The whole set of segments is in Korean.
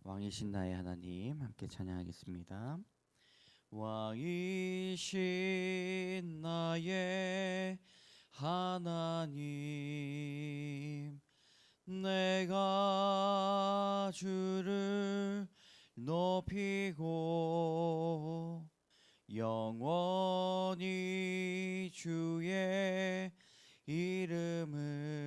왕이신 나의 하나님 함께 찬양하겠습니다. 왕이신 나의 하나님, 내가 주를 높이고 영원히 주의 이름을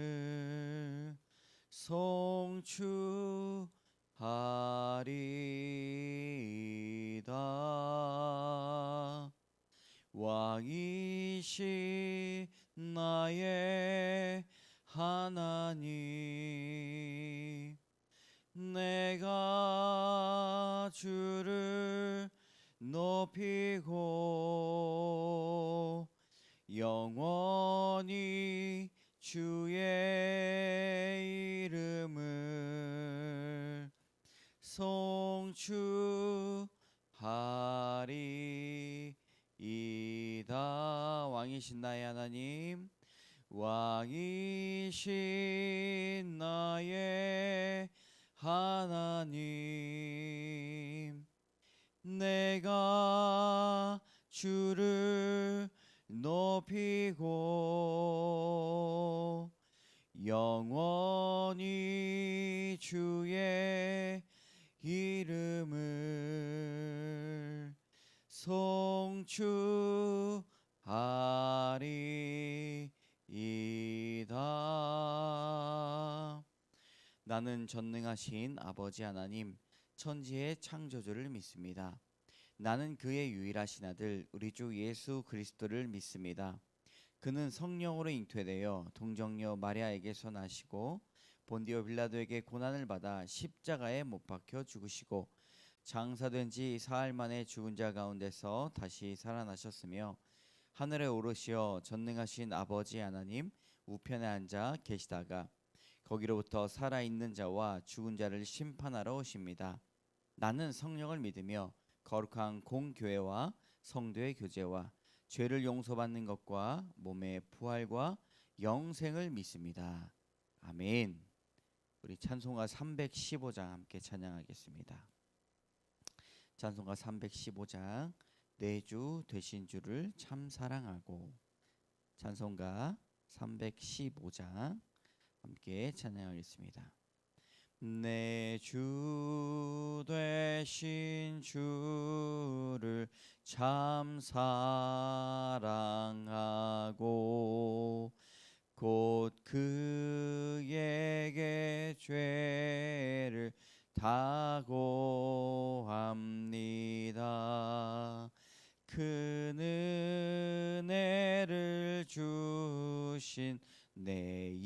송축하리이다. 왕이신 나의 하나님, 내가 주를 높이고 영원히 주의 이름을 송축하리이다. 왕이신 나의 하나님, 왕이신 나의 하나님, 내가 주를 높이고 영원히 주의 이름을 송축하리이다. 나는 전능하신 아버지 하나님, 천지의 창조주를 믿습니다. 나는 그의 유일하신 아들 우리 주 예수 그리스도를 믿습니다. 그는 성령으로 잉태되어 동정녀 마리아에게서 나시고 본디오 빌라도에게 고난을 받아 십자가에 못 박혀 죽으시고 장사된 지 사흘 만에 죽은 자 가운데서 다시 살아나셨으며 하늘에 오르시어 전능하신 아버지 하나님 우편에 앉아 계시다가 거기로부터 살아있는 자와 죽은 자를 심판하러 오십니다. 나는 성령을 믿으며 거룩한 공교회와 성도의 교제와 죄를 용서받는 것과 몸의 부활과 영생을 믿습니다. 아멘. 우리 찬송가 315장 함께 찬양하겠습니다. 찬송가 315장 내 주 되신 주를 참 사랑하고, 찬송가 315장 함께 찬양하겠습니다. 내 주 되신 주를 참 사랑하고 곧 그에게 죄를 다고 합니다. 그 은혜를 주신 내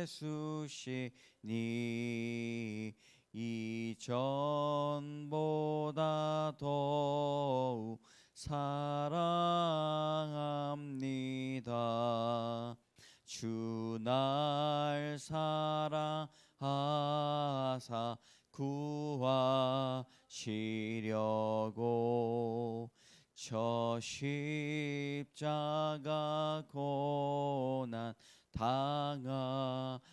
예수시니 이전보다 더욱 사랑합니다. 주 날 사랑하사 구하시려고 저 십자가 고난 당하셨도다.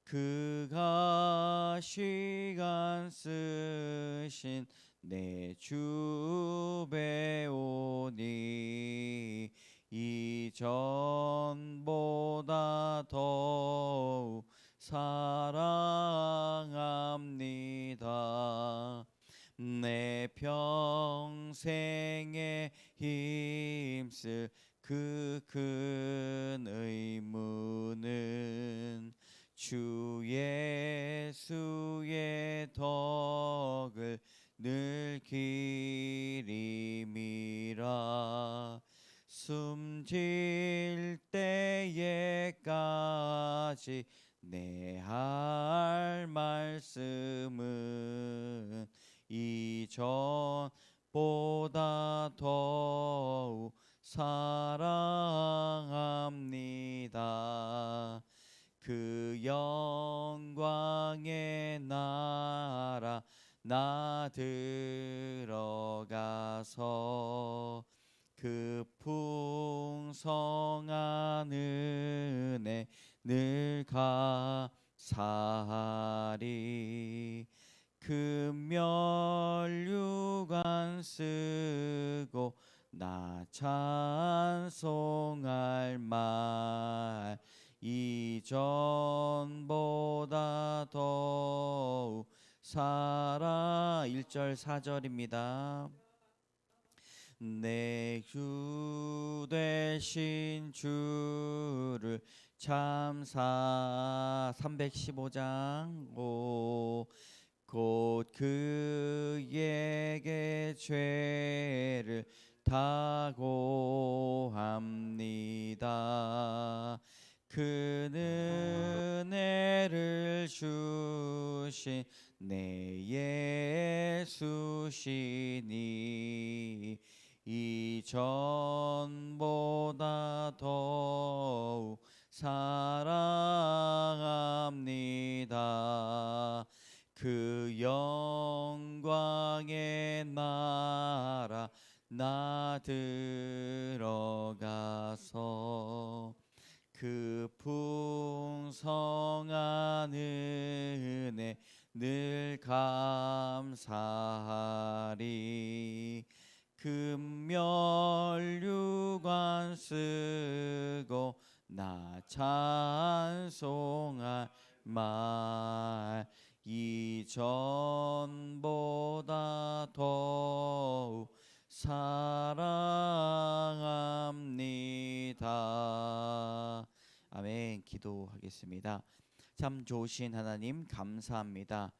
그가 시간 쓰신 내 주 배우니 이전보다 더욱 사랑합니다. 내 평생에 힘쓸 그 큰 의무는 주 예수의 덕을 늘 기림이라. 숨질 때에까지 내 할 말씀은 이전보다 더욱 사랑합니다. 그 영광의 나라 나 들어가서 그 풍성한 은혜 늘 사리 금면류관 쓰고 나 찬송할 말 이전보다 더욱 살아 1절 4절입니다. 내 주 되신 주를 참사 315장 곧 그에게 죄를 다고합니다. 그는 은혜를 주신 내 예수시니 이전보다 더욱 사랑합니다. 그 영광의 나라 나 들어가서 그 풍성한 은혜 늘 감사하리. 금면류관 쓰고 나 찬송할 말 이전보다 더욱 사랑합니다. 아멘. 기도하겠습니다. 참 좋으신 하나님 감사합니다.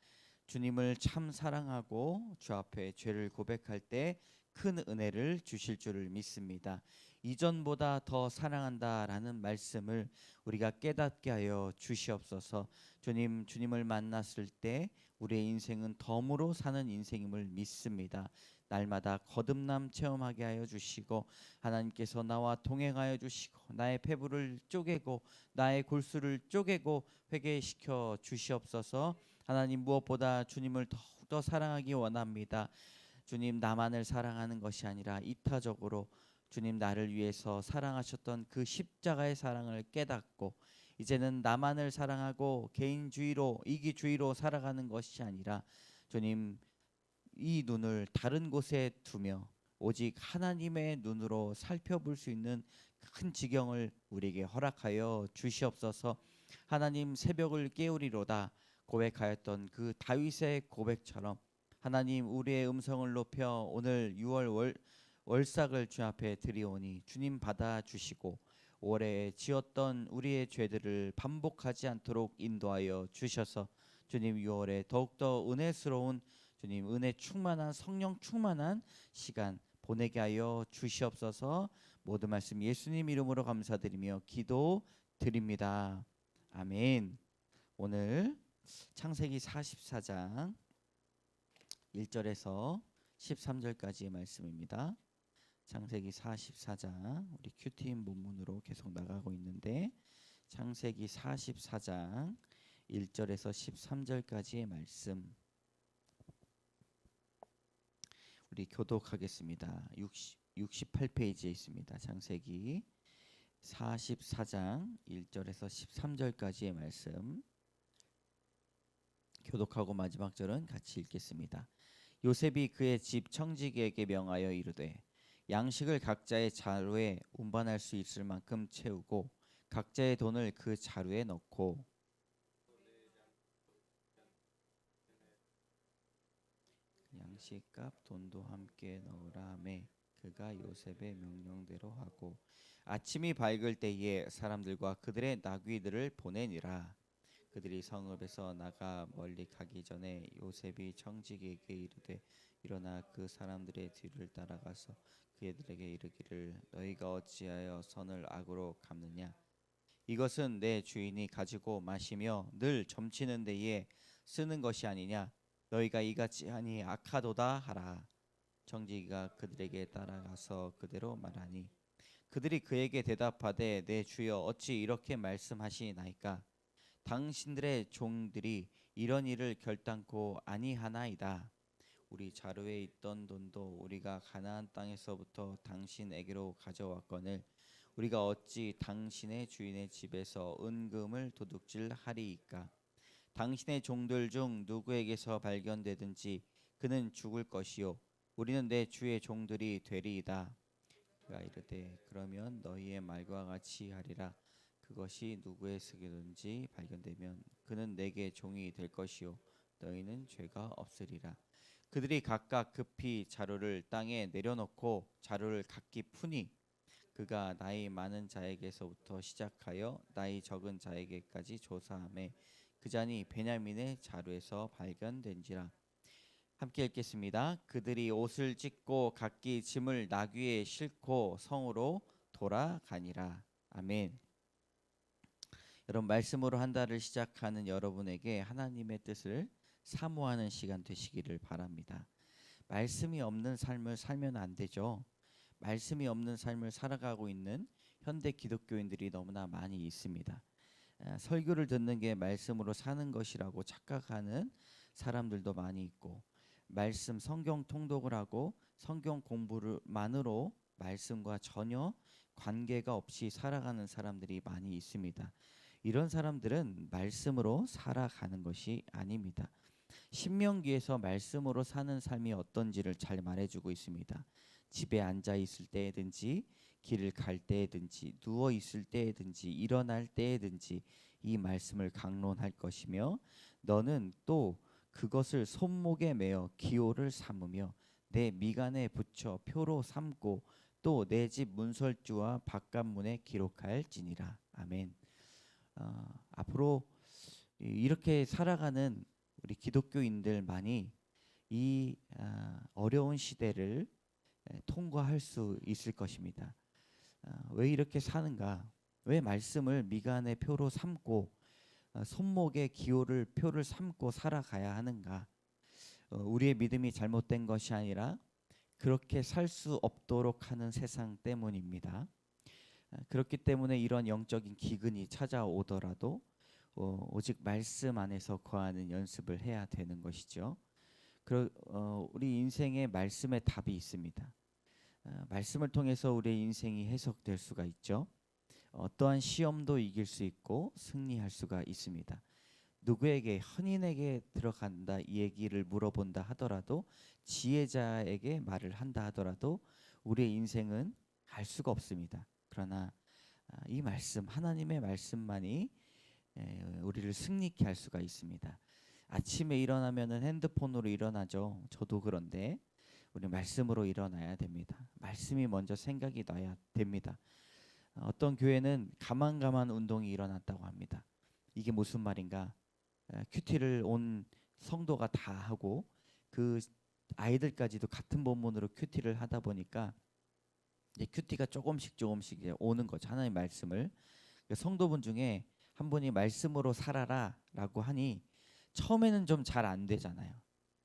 주님을 참 사랑하고 주 앞에 죄를 고백할 때 큰 은혜를 주실 줄을 믿습니다. 이전보다 더 사랑한다라는 말씀을 우리가 깨닫게 하여 주시옵소서. 주님을 만났을 때 우리의 인생은 덤으로 사는 인생임을 믿습니다. 날마다 거듭남 체험하게 하여 주시고 하나님께서 나와 동행하여 주시고 나의 폐부를 쪼개고 나의 골수를 쪼개고 회개시켜 주시옵소서. 하나님 무엇보다 주님을 더욱더 사랑하기 원합니다. 주님 나만을 사랑하는 것이 아니라 이타적으로 주님 나를 위해서 사랑하셨던 그 십자가의 사랑을 깨닫고 이제는 나만을 사랑하고 개인주의로 이기주의로 살아가는 것이 아니라 주님 이 눈을 다른 곳에 두며 오직 하나님의 눈으로 살펴볼 수 있는 큰 지경을 우리에게 허락하여 주시옵소서. 하나님 새벽을 깨우리로다 고백하였던 그 다윗의 고백처럼 하나님 우리의 음성을 높여 오늘 6월 월삭을 주 앞에 드리오니 주님 받아주시고 올해 지었던 우리의 죄들을 반복하지 않도록 인도하여 주셔서 주님 6월에 더욱더 은혜스러운 주님 은혜 충만한 성령 충만한 시간 보내게 하여 주시옵소서. 모든 말씀 예수님 이름으로 감사드리며 기도드립니다. 아멘. 오늘 창세기 44장 1절에서 13절까지의 말씀입니다. 창세기 44장 우리 큐티인 본문으로 계속 나가고 있는데 창세기 44장 1절에서 13절까지의 말씀 우리 교독하겠습니다. 68페이지에 있습니다. 창세기 44장 1절에서 13절까지의 말씀 교독하고 마지막 절은 같이 읽겠습니다. 요셉이 그의 집 청지기에게 명하여 이르되 양식을 각자의 자루에 운반할 수 있을 만큼 채우고 각자의 돈을 그 자루에 넣고 양식값 돈도 함께 넣으라 하며 그가 요셉의 명령대로 하고 아침이 밝을 때에 사람들과 그들의 나귀들을 보내니라. 그들이 성읍에서 나가 멀리 가기 전에 요셉이 청지기에게 이르되 일어나 그 사람들의 뒤를 따라가서 그들에게 이르기를 너희가 어찌하여 선을 악으로 갚느냐. 이것은 내 주인이 가지고 마시며 늘 점치는 데에 쓰는 것이 아니냐. 너희가 이같이 하니 악하도다 하라. 청지기가 그들에게 따라가서 그대로 말하니 그들이 그에게 대답하되 내 주여 어찌 이렇게 말씀하시나이까. 당신들의 종들이 이런 일을 결단코 아니하나이다. 우리 자루에 있던 돈도 우리가 가나안 땅에서부터 당신에게로 가져왔거늘 우리가 어찌 당신의 주인의 집에서 은금을 도둑질하리이까. 당신의 종들 중 누구에게서 발견되든지 그는 죽을 것이요 우리는 내 주의 종들이 되리이다. 그가 이르되 그러면 너희의 말과 같이 하리라. 그것이 누구에게든지 발견되면 그는 내게 종이 될 것이요 너희는 죄가 없으리라. 그들이 각각 급히 자루를 땅에 내려놓고 자루를 각기 푸니 그가 나이 많은 자에게서부터 시작하여 나이 적은 자에게까지 조사하매 그 잔이 베냐민의 자루에서 발견된지라. 함께 읽겠습니다. 그들이 옷을 찢고 각기 짐을 나귀에 싣고 성으로 돌아가니라. 아멘. 여러분, 말씀으로 한 달을 시작하는 여러분에게 하나님의 뜻을 사모하는 시간 되시기를 바랍니다. 말씀이 없는 삶을 살면 안 되죠. 말씀이 없는 삶을 살아가고 있는 현대 기독교인들이 너무나 많이 있습니다. 설교를 듣는 게 말씀으로 사는 것이라고 착각하는 사람들도 많이 있고, 말씀 성경 통독을 하고 성경 공부만으로 말씀과 전혀 관계가 없이 살아가는 사람들이 많이 있습니다. 이런 사람들은 말씀으로 살아가는 것이 아닙니다. 신명기에서 말씀으로 사는 삶이 어떤지를 잘 말해주고 있습니다. 집에 앉아 있을 때든지 길을 갈 때든지 누워 있을 때든지 일어날 때든지 이 말씀을 강론할 것이며 너는 또 그것을 손목에 매어 기호를 삼으며 내 미간에 붙여 표로 삼고 또 내 집 문설주와 바깥문에 기록할지니라. 아멘. 앞으로 이렇게 살아가는 우리 기독교인들만이 이 어려운 시대를 통과할 수 있을 것입니다. 왜 이렇게 사는가? 왜 말씀을 미간의 표로 삼고 손목에 기호를 표를 삼고 살아가야 하는가? 우리의 믿음이 잘못된 것이 아니라 그렇게 살 수 없도록 하는 세상 때문입니다. 그렇기 때문에 이런 영적인 기근이 찾아오더라도 오직 말씀 안에서 거하는 연습을 해야 되는 것이죠. 우리 인생에 말씀의 답이 있습니다. 말씀을 통해서 우리의 인생이 해석될 수가 있죠. 어떠한 시험도 이길 수 있고 승리할 수가 있습니다. 누구에게 헌인에게 들어간다 이 얘기를 물어본다 하더라도 지혜자에게 말을 한다 하더라도 우리의 인생은 알 수가 없습니다. 그러나 이 말씀 하나님의 말씀만이 우리를 승리케 할 수가 있습니다. 아침에 일어나면은 핸드폰으로 일어나죠. 저도 그런데 우리 말씀으로 일어나야 됩니다. 말씀이 먼저 생각이 나야 됩니다. 어떤 교회는 가만가만 운동이 일어났다고 합니다. 이게 무슨 말인가? 큐티를 온 성도가 다 하고 그 아이들까지도 같은 본문으로 큐티를 하다 보니까 이제 큐티가 조금씩 오는 거죠. 하나님의 말씀을. 성도분 중에 한 분이 말씀으로 살아라라고 하니 처음에는 좀 잘 안 되잖아요.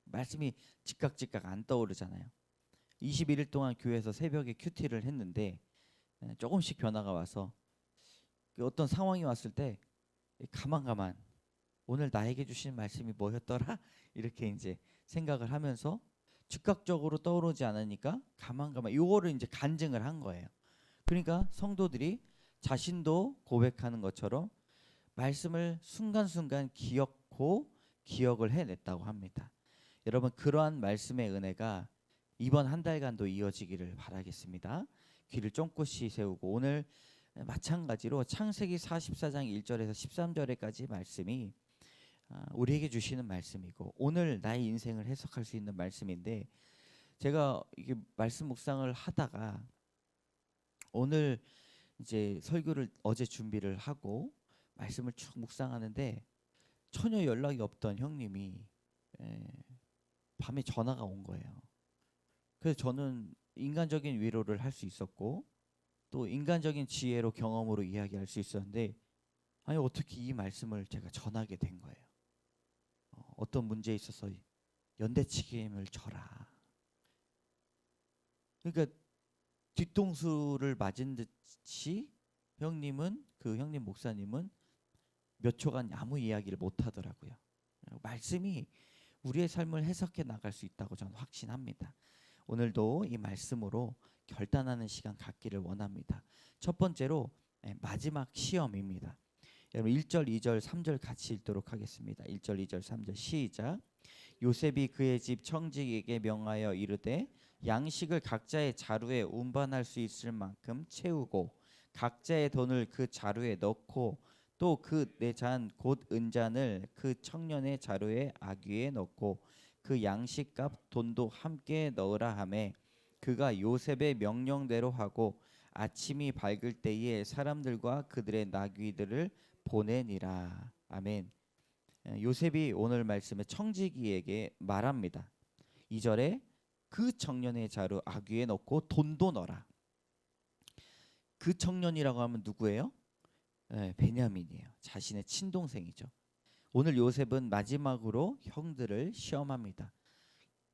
말씀이 즉각 안 떠오르잖아요. 21일 동안 교회에서 새벽에 큐티를 했는데 조금씩 변화가 와서 어떤 상황이 왔을 때 가만 오늘 나에게 주신 말씀이 뭐였더라? 이렇게 이제 생각을 하면서 즉각적으로 떠오르지 않으니까 가만 요거를 이제 간증을 한 거예요. 그러니까 성도들이 자신도 고백하는 것처럼 말씀을 순간순간 기억을 해냈다고 합니다. 여러분 그러한 말씀의 은혜가 이번 한 달간도 이어지기를 바라겠습니다. 귀를 쫑긋이 세우고 오늘 마찬가지로 창세기 44장 1절에서 13절에까지 말씀이 우리에게 주시는 말씀이고 오늘 나의 인생을 해석할 수 있는 말씀인데 제가 이게 말씀 묵상을 하다가 오늘 이제 설교를 어제 준비를 하고 말씀을 쭉 묵상하는데 전혀 연락이 없던 형님이 밤에 전화가 온 거예요. 그래서 저는 인간적인 위로를 할 수 있었고 또 인간적인 지혜로 경험으로 이야기할 수 있었는데 아니 어떻게 이 말씀을 제가 전하게 된 거예요. 어떤 문제에 있어서 연대책임을 져라. 그러니까 뒤통수를 맞은 듯이 그 형님 목사님은 몇 초간 아무 이야기를 못 하더라고요. 말씀이 우리의 삶을 해석해 나갈 수 있다고 저는 확신합니다. 오늘도 이 말씀으로 결단하는 시간 갖기를 원합니다. 첫 번째로 마지막 시험입니다. 여러분 1절, 2절, 3절 같이 읽도록 하겠습니다. 1절, 2절, 3절 시작. 요셉이 그의 집 청지기에게 명하여 이르되 양식을 각자의 자루에 운반할 수 있을 만큼 채우고 각자의 돈을 그 자루에 넣고 또 그 내 잔 곧 은잔을 그 청년의 자루에 아귀에 넣고 그 양식값 돈도 함께 넣으라 하매 그가 요셉의 명령대로 하고 아침이 밝을 때에 사람들과 그들의 나귀들을 보내니라. 아멘. 요셉이 오늘 말씀에 청지기에게 말합니다. 2절에 그 청년의 자루 아귀에 넣고 돈도 넣어라. 그 청년이라고 하면 누구예요? 베냐민이에요. 자신의 친동생이죠. 오늘 요셉은 마지막으로 형들을 시험합니다.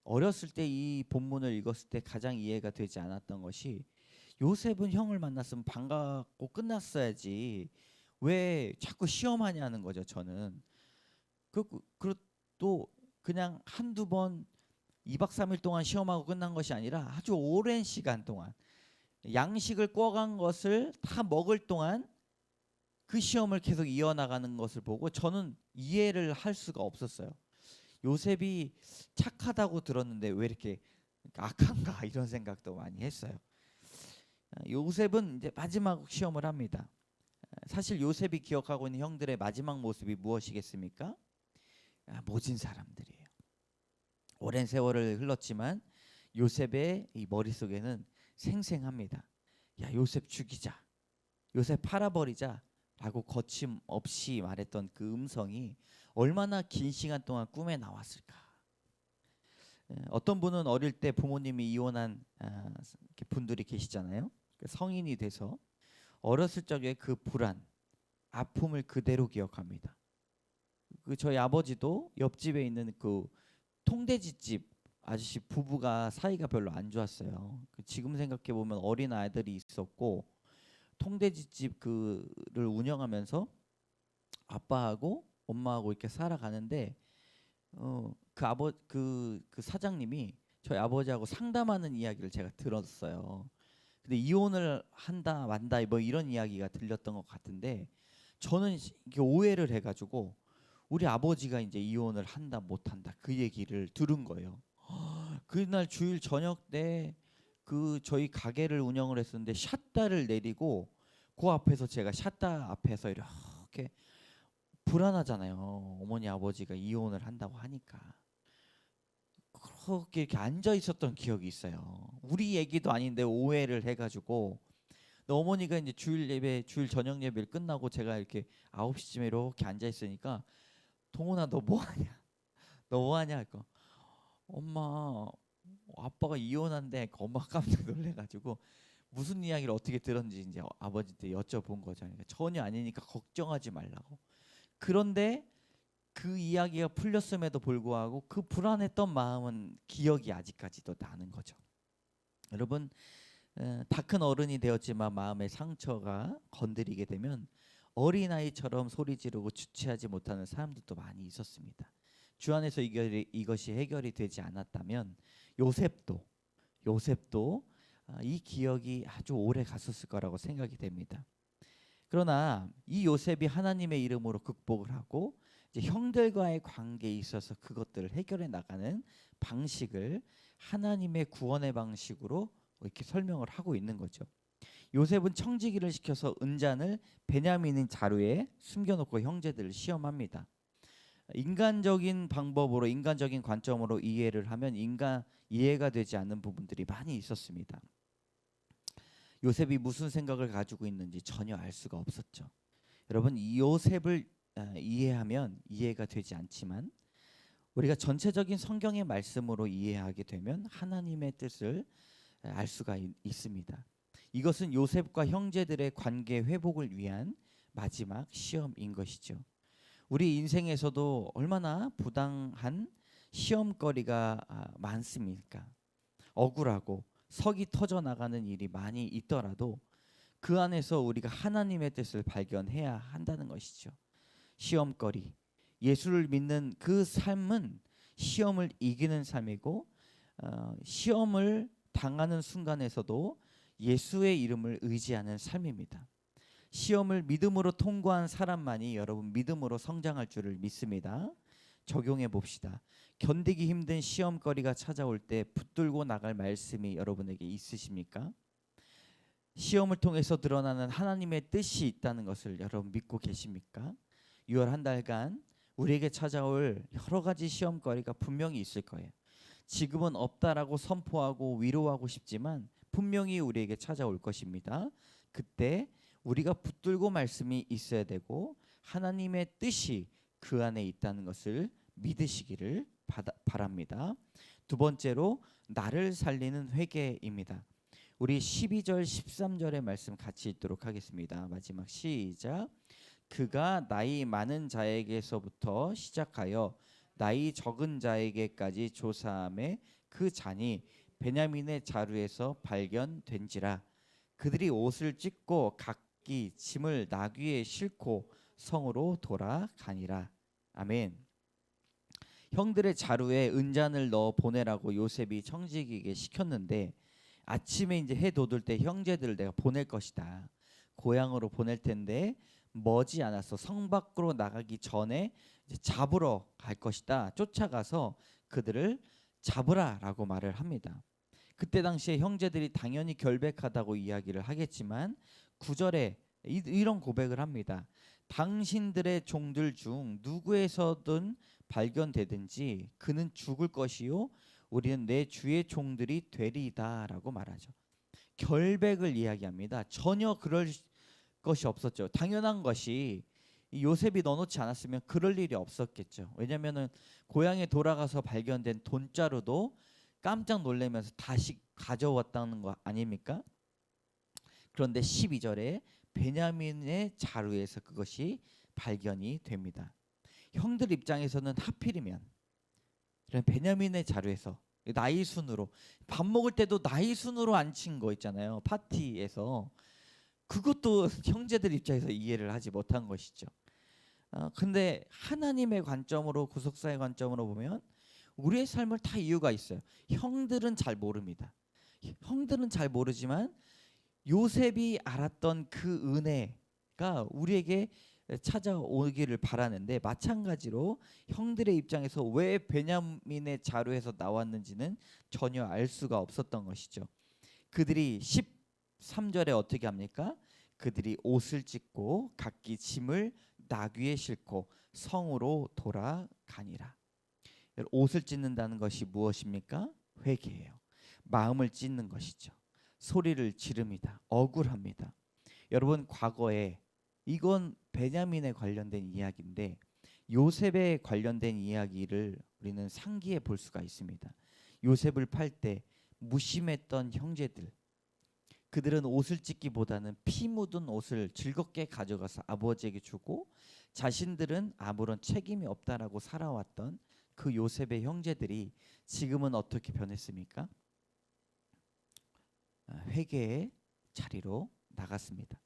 어렸을 때 이 본문을 읽었을 때 가장 이해가 되지 않았던 것이 요셉은 형을 만났으면 반갑고 끝났어야지 왜 자꾸 시험하냐는 거죠. 저는 또 그냥 한두 번 2박 3일 동안 시험하고 끝난 것이 아니라 아주 오랜 시간 동안 양식을 꿔간 것을 다 먹을 동안 그 시험을 계속 이어나가는 것을 보고 저는 이해를 할 수가 없었어요. 요셉이 착하다고 들었는데 왜 이렇게 악한가 이런 생각도 많이 했어요. 요셉은 이제 마지막 시험을 합니다. 사실 요셉이 기억하고 있는 형들의 마지막 모습이 무엇이겠습니까? 모진 사람들이에요. 오랜 세월을 흘렀지만 요셉의 이 머릿속에는 생생합니다. 야, 요셉 죽이자, 요셉 팔아버리자 라고 거침없이 말했던 그 음성이 얼마나 긴 시간 동안 꿈에 나왔을까. 어떤 분은 어릴 때 부모님이 이혼한 분들이 계시잖아요. 성인이 돼서 어렸을 적에 그 불안, 아픔을 그대로 기억합니다. 저희 아버지도 옆집에 있는 그 통돼지집 아저씨 부부가 사이가 별로 안 좋았어요. 지금 생각해 보면 어린 아이들이 있었고 통돼지집 그를 운영하면서 아빠하고 엄마하고 이렇게 살아가는데 그 사장님이 저희 아버지하고 상담하는 이야기를 제가 들었어요. 근데 이혼을 한다 만다 뭐 이런 이야기가 들렸던 것 같은데 저는 이게 오해를 해가지고 우리 아버지가 이제 이혼을 한다 못한다 그 얘기를 들은 거예요. 그날 주일 저녁 때 그 저희 가게를 운영을 했었는데 샷다를 내리고 그 앞에서 제가 샷다 앞에서 이렇게 불안하잖아요. 어머니 아버지가 이혼을 한다고 하니까 그렇게 이렇게 앉아 있었던 기억이 있어요. 우리 얘기도 아닌데 오해를 해가지고 어머니가 이제 주일 저녁 예배를 끝나고 제가 이렇게 9시쯤에 이렇게 앉아 있으니까 동훈아 너 뭐하냐? 너 뭐하냐? 할거 엄마 아빠가 이혼한대. 엄마가 깜짝 놀래가지고 무슨 이야기를 어떻게 들었는지 이제 아버지한테 여쭤본 거죠. 그러니까 전혀 아니니까 걱정하지 말라고. 그런데 그 이야기가 풀렸음에도 불구하고 그 불안했던 마음은 기억이 아직까지도 나는 거죠. 여러분 다 큰 어른이 되었지만 마음의 상처가 건드리게 되면 어린아이처럼 소리 지르고 주체하지 못하는 사람들도 많이 있었습니다. 주 안에서 이것이 해결이 되지 않았다면 요셉도 이 기억이 아주 오래 갔었을 거라고 생각이 됩니다. 그러나 이 요셉이 하나님의 이름으로 극복을 하고 이제 형들과의 관계에 있어서 그것들을 해결해 나가는 방식을 하나님의 구원의 방식으로 이렇게 설명을 하고 있는 거죠. 요셉은 청지기를 시켜서 은잔을 베냐민의 자루에 숨겨놓고 형제들을 시험합니다. 인간적인 방법으로 인간적인 관점으로 이해를 하면 이해가 되지 않는 부분들이 많이 있었습니다. 요셉이 무슨 생각을 가지고 있는지 전혀 알 수가 없었죠. 여러분 이 요셉을 이해하면 이해가 되지 않지만 우리가 전체적인 성경의 말씀으로 이해하게 되면 하나님의 뜻을 알 수가 있습니다. 이것은 요셉과 형제들의 관계 회복을 위한 마지막 시험인 것이죠. 우리 인생에서도 얼마나 부당한 시험거리가 많습니까? 억울하고 석이 터져 나가는 일이 많이 있더라도 그 안에서 우리가 하나님의 뜻을 발견해야 한다는 것이죠. 시험거리, 예수를 믿는 그 삶은 시험을 이기는 삶이고 시험을 당하는 순간에서도 예수의 이름을 의지하는 삶입니다. 시험을 믿음으로 통과한 사람만이 여러분 믿음으로 성장할 줄을 믿습니다. 적용해 봅시다. 견디기 힘든 시험거리가 찾아올 때 붙들고 나갈 말씀이 여러분에게 있으십니까? 시험을 통해서 드러나는 하나님의 뜻이 있다는 것을 여러분 믿고 계십니까? 6월 한 달간 우리에게 찾아올 여러 가지 시험거리가 분명히 있을 거예요. 지금은 없다라고 선포하고 위로하고 싶지만 분명히 우리에게 찾아올 것입니다. 그때 우리가 붙들고 말씀이 있어야 되고 하나님의 뜻이 그 안에 있다는 것을 믿으시기를 바랍니다. 두 번째로 나를 살리는 회개입니다. 우리 12절 13절의 말씀 같이 읽도록 하겠습니다. 마지막 시작. 그가 나이 많은 자에게서부터 시작하여 나이 적은 자에게까지 조사함에 그 잔이 베냐민의 자루에서 발견된지라. 그들이 옷을 찢고 각기 짐을 나귀에 싣고 성으로 돌아가니라. 아멘. 형들의 자루에 은잔을 넣어 보내라고 요셉이 청지기에게 시켰는데 아침에 이제 해 돋을 때 형제들을 내가 보낼 것이다. 고향으로 보낼 텐데 머지 않아서 성 밖으로 나가기 전에 이제 잡으러 갈 것이다. 쫓아가서 그들을 잡으라라고 말을 합니다. 그때 당시에 형제들이 당연히 결백하다고 이야기를 하겠지만 9절에 이런 고백을 합니다. 당신들의 종들 중 누구에서든 발견되든지 그는 죽을 것이요 우리는 내 주의 종들이 되리이다라고 말하죠. 결백을 이야기합니다. 전혀 그럴 것이 없었죠. 당연한 것이 요셉이 넣어놓지 않았으면 그럴 일이 없었겠죠. 왜냐하면 고향에 돌아가서 발견된 돈자루도 깜짝 놀라면서 다시 가져왔다는 거 아닙니까? 그런데 12절에 베냐민의 자루에서 그것이 발견이 됩니다. 형들 입장에서는 하필이면 베냐민의 자루에서 나이 순으로 밥 먹을 때도 나이 순으로 앉힌 거 있잖아요. 파티에서 그것도 형제들 입장에서 이해를 하지 못한 것이죠. 근데 하나님의 관점으로 구속사의 관점으로 보면 우리의 삶을 다 이유가 있어요. 형들은 잘 모릅니다. 형들은 잘 모르지만 요셉이 알았던 그 은혜가 우리에게 찾아오기를 바라는데 마찬가지로 형들의 입장에서 왜 베냐민의 자루에서 나왔는지는 전혀 알 수가 없었던 것이죠. 그들이 13절에 어떻게 합니까? 그들이 옷을 찢고 각기 짐을 나귀에 싣고 성으로 돌아가니라. 옷을 찢는다는 것이 무엇입니까? 회개예요. 마음을 찢는 것이죠. 소리를 지릅니다. 억울합니다. 여러분 과거에 이건 베냐민에 관련된 이야기인데 요셉에 관련된 이야기를 우리는 상기해 볼 수가 있습니다. 요셉을 팔 때 무심했던 형제들, 그들은 옷을 찢기보다는 피 묻은 옷을 즐겁게 가져가서 아버지에게 주고 자신들은 아무런 책임이 없다라고 살아왔던 그 요셉의 형제들이 지금은 어떻게 변했습니까? 회개의 자리로 나갔습니다.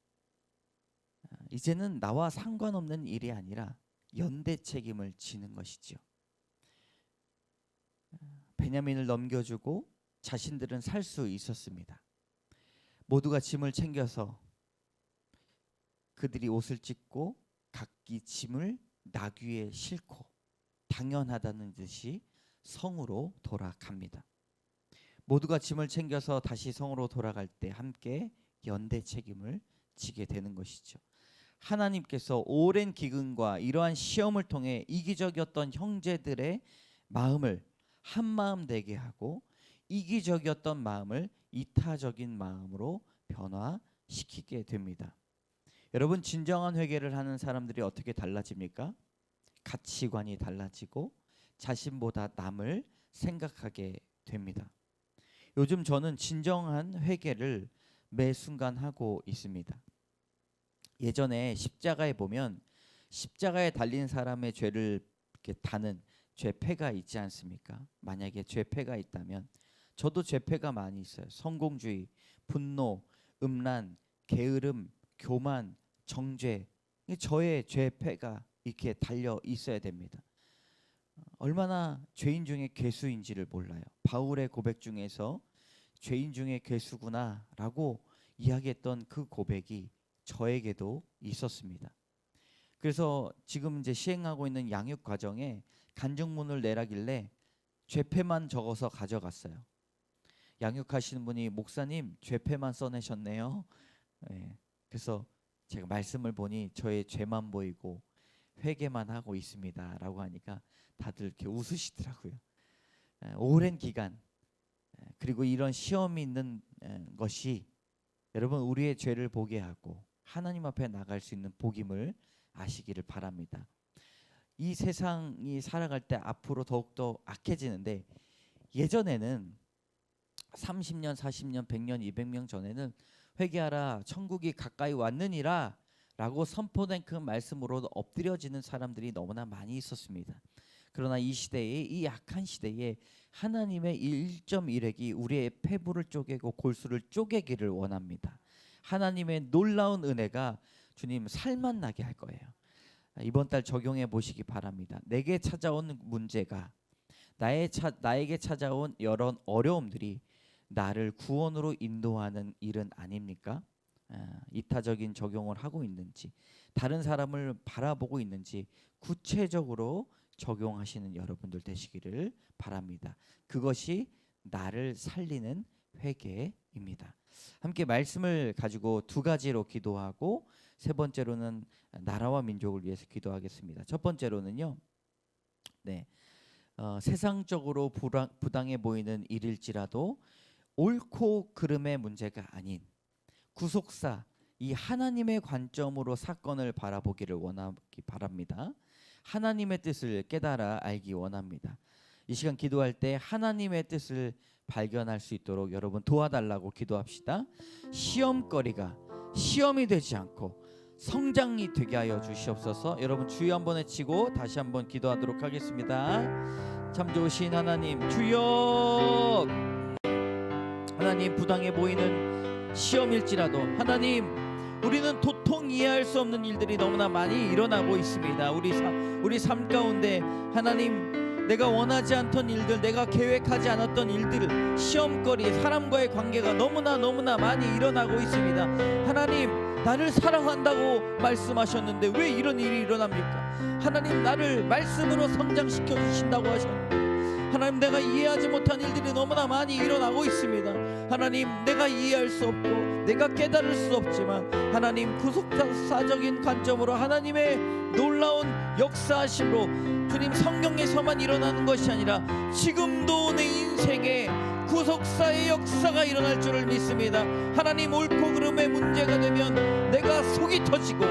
이제는 나와 상관없는 일이 아니라 연대 책임을 지는 것이죠. 베냐민을 넘겨주고 자신들은 살 수 있었습니다. 모두가 짐을 챙겨서 그들이 옷을 찢고 각기 짐을 나귀에 싣고 당연하다는 듯이 성으로 돌아갑니다. 모두가 짐을 챙겨서 다시 성으로 돌아갈 때 함께 연대 책임을 지게 되는 것이죠. 하나님께서 오랜 기근과 이러한 시험을 통해 이기적이었던 형제들의 마음을 한마음 되게 하고 이기적이었던 마음을 이타적인 마음으로 변화시키게 됩니다. 여러분 진정한 회개를 하는 사람들이 어떻게 달라집니까? 가치관이 달라지고 자신보다 남을 생각하게 됩니다. 요즘 저는 진정한 회개를 매 순간 하고 있습니다. 예전에 십자가에 보면 십자가에 달린 사람의 죄를 이렇게 다는 죄패가 있지 않습니까? 만약에 죄패가 있다면 저도 죄패가 많이 있어요. 성공주의, 분노, 음란, 게으름, 교만, 정죄. 저의 죄패가 이렇게 달려 있어야 됩니다. 얼마나 죄인 중에 괴수인지를 몰라요. 바울의 고백 중에서 죄인 중에 괴수구나라고 이야기했던 그 고백이 저에게도 있었습니다. 그래서 지금 이제 시행하고 있는 양육 과정에 간증문을 내라길래 죄패만 적어서 가져갔어요. 양육하시는 분이 목사님 죄패만 써내셨네요. 예, 그래서 제가 말씀을 보니 저의 죄만 보이고 회개만 하고 있습니다라고 하니까 다들 이렇게 웃으시더라고요. 오랜 기간 그리고 이런 시험이 있는 것이 여러분 우리의 죄를 보게 하고 하나님 앞에 나갈 수 있는 복임을 아시기를 바랍니다. 이 세상이 살아갈 때 앞으로 더욱더 악해지는데 예전에는 30년, 40년, 100년, 200년 전에는 회개하라 천국이 가까이 왔느니라 라고 선포된 그 말씀으로 엎드려지는 사람들이 너무나 많이 있었습니다. 그러나 이 시대에, 이 악한 시대에 하나님의 1.1핵이 우리의 폐부를 쪼개고 골수를 쪼개기를 원합니다. 하나님의 놀라운 은혜가 주님 살만 나게 할 거예요. 이번 달 적용해 보시기 바랍니다. 내게 찾아온 문제가 나에게 찾아온 여러 어려움들이 나를 구원으로 인도하는 일은 아닙니까? 이타적인 적용을 하고 있는지 다른 사람을 바라보고 있는지 구체적으로 적용하시는 여러분들 되시기를 바랍니다. 그것이 나를 살리는 회개입니다. 함께 말씀을 가지고 두 가지로 기도하고 세 번째로는 나라와 민족을 위해서 기도하겠습니다. 첫 번째로는요. 세상적으로 부당해 보이는 일일지라도 옳고 그름의 문제가 아닌 구속사 이 하나님의 관점으로 사건을 바라보기를 원하기 바랍니다. 하나님의 뜻을 깨달아 알기 원합니다. 이 시간 기도할 때 하나님의 뜻을 발견할 수 있도록 여러분 도와달라고 기도합시다. 시험거리가 시험이 되지 않고 성장이 되게 하여 주시옵소서. 여러분 주여 한번 외치고 다시 한번 기도하도록 하겠습니다. 참 좋으신 하나님, 주여. 하나님, 부당해 보이는 시험일지라도 하나님, 우리는 도통 이해할 수 없는 일들이 너무나 많이 일어나고 있습니다. 우리 삶 가운데 하나님, 내가 원하지 않던 일들, 내가 계획하지 않았던 일들, 시험거리, 사람과의 관계가 너무나 많이 일어나고 있습니다. 하나님, 나를 사랑한다고 말씀하셨는데 왜 이런 일이 일어납니까? 하나님, 나를 말씀으로 성장시켜 주신다고 하셨는데 하나님, 내가 이해하지 못한 일들이 너무나 많이 일어나고 있습니다. 하나님, 내가 이해할 수 없고 내가 깨달을 수 없지만 하나님, 구속사적인 관점으로 하나님의 놀라운 역사하심으로 주님, 성경에서만 일어나는 것이 아니라 지금도 내 인생에 구속사의 역사가 일어날 줄을 믿습니다. 하나님, 옳고 그름의 문제가 되면 내가 속이 터지고